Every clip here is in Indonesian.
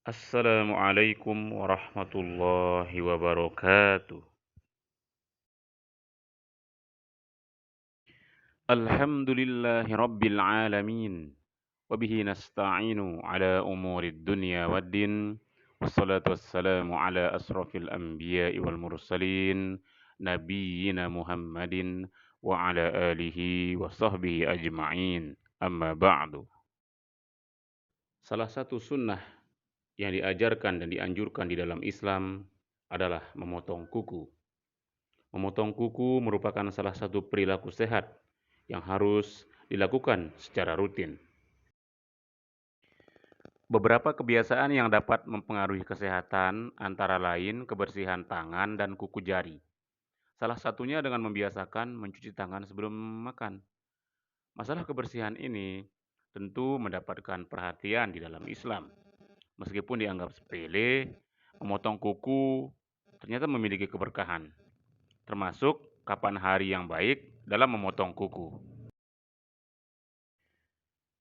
Assalamualaikum warahmatullahi wabarakatuh. Alhamdulillahi rabbil alamin. Wabihi nasta'inu ala umurid dunya waddin. Wassalatu wassalamu ala asrafil anbiya'i wal mursalin. Nabiyyina Muhammadin wa ala alihi wa sahbihi ajma'in. Amma ba'du. Salah satu sunnah yang diajarkan dan dianjurkan di dalam Islam adalah memotong kuku. Memotong kuku merupakan salah satu perilaku sehat yang harus dilakukan secara rutin. Beberapa kebiasaan yang dapat mempengaruhi kesehatan antara lain kebersihan tangan dan kuku jari. Salah satunya dengan membiasakan mencuci tangan sebelum makan. Masalah kebersihan ini tentu mendapatkan perhatian di dalam Islam. Meskipun dianggap sepele, memotong kuku ternyata memiliki keberkahan, termasuk kapan hari yang baik dalam memotong kuku.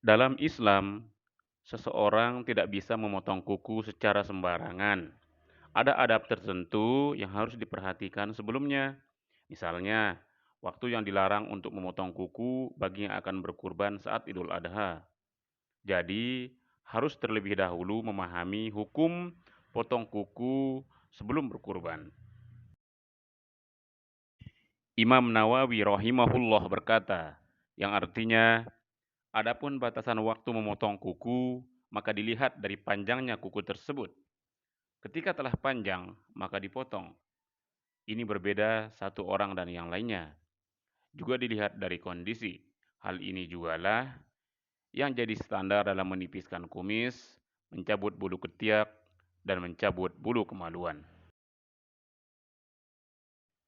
Dalam Islam, seseorang tidak bisa memotong kuku secara sembarangan. Ada adab tertentu yang harus diperhatikan sebelumnya. Misalnya, waktu yang dilarang untuk memotong kuku bagi yang akan berkurban saat Idul Adha. Jadi, harus terlebih dahulu memahami hukum potong kuku sebelum berkurban. Imam Nawawi rahimahullah berkata, yang artinya, adapun batasan waktu memotong kuku, maka dilihat dari panjangnya kuku tersebut. Ketika telah panjang, maka dipotong. Ini berbeda satu orang dan yang lainnya. Juga dilihat dari kondisi. Hal ini jugalah yang jadi standar dalam menipiskan kumis, mencabut bulu ketiak, dan mencabut bulu kemaluan.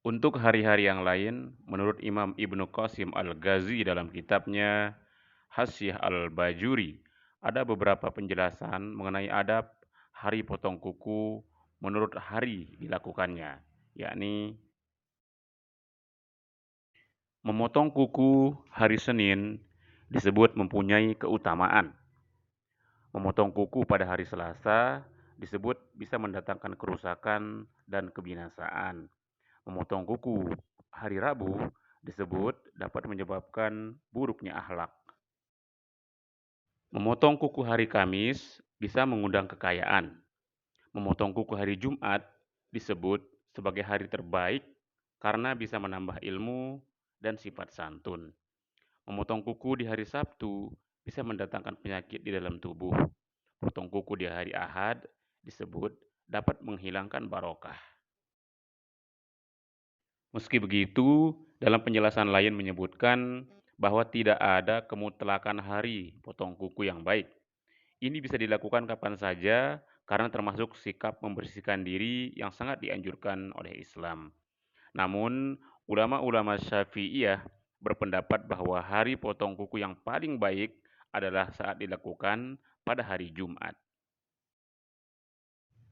Untuk hari-hari yang lain, menurut Imam Ibnu Qasim Al-Ghazi dalam kitabnya Hasyiah Al-Bajuri, ada beberapa penjelasan mengenai adab hari potong kuku menurut hari dilakukannya, yakni memotong kuku hari Senin disebut mempunyai keutamaan. Memotong kuku pada hari Selasa disebut bisa mendatangkan kerusakan dan kebinasaan. Memotong kuku hari Rabu disebut dapat menyebabkan buruknya akhlak. Memotong kuku hari Kamis bisa mengundang kekayaan. Memotong kuku hari Jumat disebut sebagai hari terbaik karena bisa menambah ilmu dan sifat santun. Memotong kuku di hari Sabtu bisa mendatangkan penyakit di dalam tubuh. Potong kuku di hari Ahad disebut dapat menghilangkan barokah. Meski begitu, dalam penjelasan lain menyebutkan bahwa tidak ada kemutlakan hari potong kuku yang baik. Ini bisa dilakukan kapan saja karena termasuk sikap membersihkan diri yang sangat dianjurkan oleh Islam. Namun, ulama-ulama Syafi'iyah berpendapat bahwa hari potong kuku yang paling baik adalah saat dilakukan pada hari Jumat.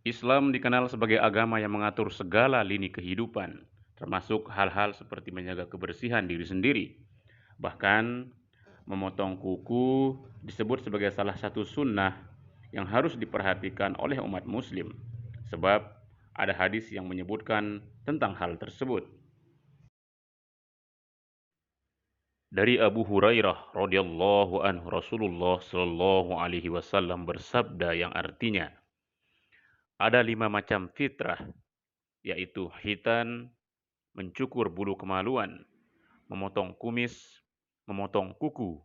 Islam dikenal sebagai agama yang mengatur segala lini kehidupan, termasuk hal-hal seperti menjaga kebersihan diri sendiri. Bahkan, memotong kuku disebut sebagai salah satu sunnah yang harus diperhatikan oleh umat muslim, sebab ada hadis yang menyebutkan tentang hal tersebut. Dari Abu Hurairah radhiyallahu anhu, Rasulullah shallallahu alaihi wasallam bersabda yang artinya, ada 5 macam fitrah, yaitu khitan, mencukur bulu kemaluan, memotong kumis, memotong kuku,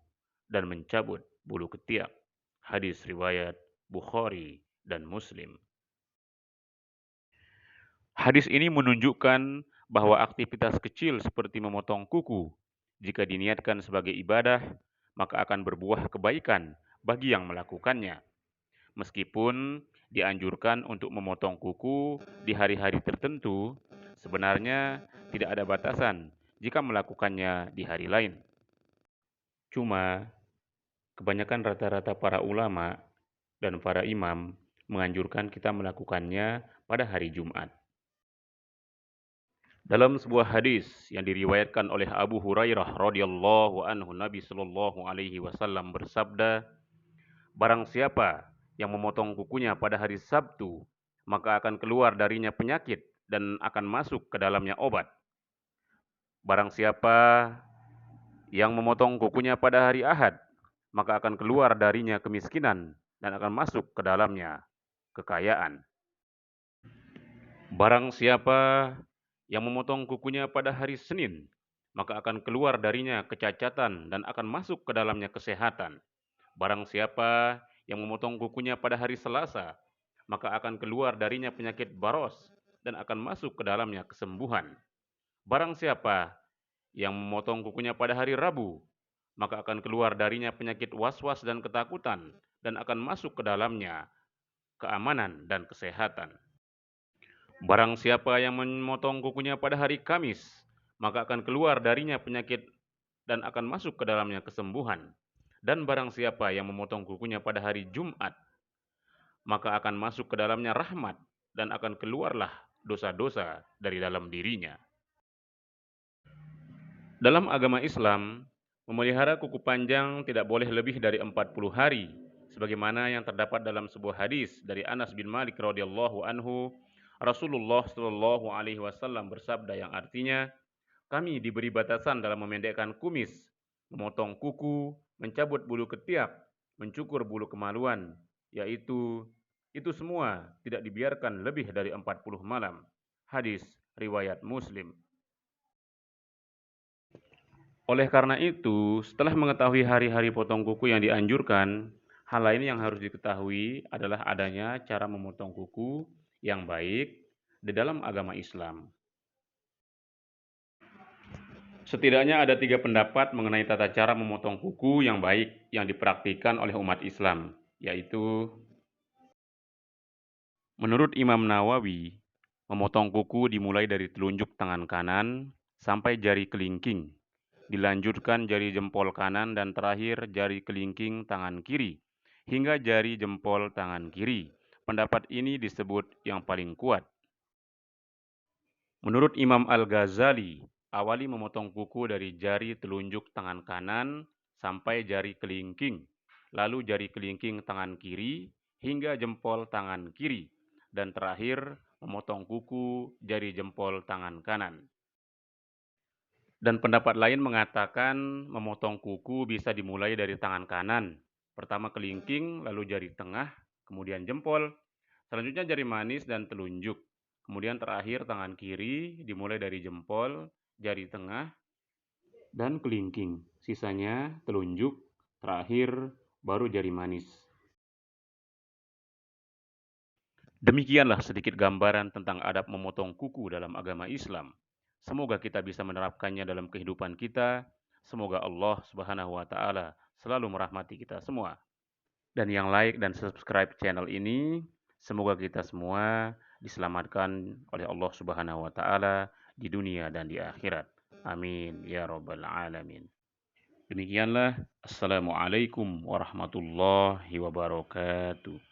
dan mencabut bulu ketiak. Hadis riwayat Bukhari dan Muslim. Hadis ini menunjukkan bahwa aktivitas kecil seperti memotong kuku, jika diniatkan sebagai ibadah, maka akan berbuah kebaikan bagi yang melakukannya. Meskipun dianjurkan untuk memotong kuku di hari-hari tertentu, sebenarnya tidak ada batasan jika melakukannya di hari lain. Cuma, kebanyakan rata-rata para ulama dan para imam menganjurkan kita melakukannya pada hari Jumat. Dalam sebuah hadis yang diriwayatkan oleh Abu Hurairah radhiyallahu anhu, Nabi Shallallahu alaihi wasallam bersabda, barang siapa yang memotong kukunya pada hari Sabtu, maka akan keluar darinya penyakit dan akan masuk ke dalamnya obat. Barang siapa yang memotong kukunya pada hari Ahad, maka akan keluar darinya kemiskinan dan akan masuk ke dalamnya kekayaan. Barang siapa yang memotong kukunya pada hari Senin, maka akan keluar darinya kecacatan dan akan masuk ke dalamnya kesehatan. Barang siapa yang memotong kukunya pada hari Selasa, maka akan keluar darinya penyakit baros dan akan masuk ke dalamnya kesembuhan. Barang siapa yang memotong kukunya pada hari Rabu, maka akan keluar darinya penyakit was-was dan ketakutan dan akan masuk ke dalamnya keamanan dan kesehatan. Barang siapa yang memotong kukunya pada hari Kamis, maka akan keluar darinya penyakit dan akan masuk ke dalamnya kesembuhan. Dan barang siapa yang memotong kukunya pada hari Jumat, maka akan masuk ke dalamnya rahmat dan akan keluarlah dosa-dosa dari dalam dirinya. Dalam agama Islam, memelihara kuku panjang tidak boleh lebih dari 40 hari, sebagaimana yang terdapat dalam sebuah hadis dari Anas bin Malik radhiyallahu anhu, Rasulullah shallallahu alaihi wasallam bersabda yang artinya, kami diberi batasan dalam memendekkan kumis, memotong kuku, mencabut bulu ketiak, mencukur bulu kemaluan, yaitu itu semua tidak dibiarkan lebih dari 40 malam. Hadis riwayat Muslim. Oleh karena itu, setelah mengetahui hari-hari potong kuku yang dianjurkan, hal lain yang harus diketahui adalah adanya cara memotong kuku yang baik di dalam agama Islam. Setidaknya ada 3 pendapat mengenai tata cara memotong kuku yang baik yang dipraktikkan oleh umat Islam, yaitu menurut Imam Nawawi, memotong kuku dimulai dari telunjuk tangan kanan sampai jari kelingking, dilanjutkan jari jempol kanan dan terakhir jari kelingking tangan kiri, hingga jari jempol tangan kiri. Pendapat ini disebut yang paling kuat. Menurut Imam Al-Ghazali, awali memotong kuku dari jari telunjuk tangan kanan sampai jari kelingking, lalu jari kelingking tangan kiri hingga jempol tangan kiri, dan terakhir memotong kuku jari jempol tangan kanan. Dan pendapat lain mengatakan memotong kuku bisa dimulai dari tangan kanan. Pertama kelingking, lalu jari tengah, kemudian jempol, selanjutnya jari manis dan telunjuk. Kemudian terakhir tangan kiri dimulai dari jempol, jari tengah, dan kelingking. Sisanya telunjuk, terakhir baru jari manis. Demikianlah sedikit gambaran tentang adab memotong kuku dalam agama Islam. Semoga kita bisa menerapkannya dalam kehidupan kita. Semoga Allah Subhanahu wa taala selalu merahmati kita semua. Dan yang like dan subscribe channel ini, semoga kita semua diselamatkan oleh Allah Subhanahu wa taala di dunia dan di akhirat. Amin ya rabbal alamin. Demikianlah. Assalamualaikum warahmatullahi wabarakatuh.